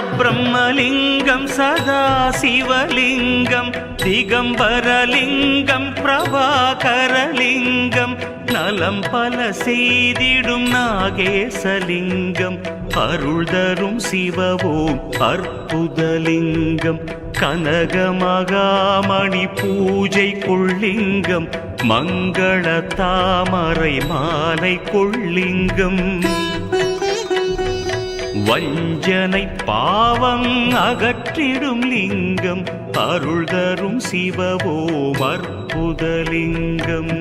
பரபிரம்மலிங்கம் சதாசிவலிங்கம் திகம்பரலிங்கம் பிரபாகரலிங்கம் நலம் பல செய்திடும் நாகேசலிங்கம் அருள் தரும் சிவவோம் அற்புதலிங்கம் கனகமகாமணி பூஜை கொள்ளிங்கம் மங்கள தாமரை மாலை கொள்ளிங்கம் வஞ்சனை பாவம் அகற்றிடும் லிங்கம் அருள் தரும் சிவவோம் அற்புதலிங்கம்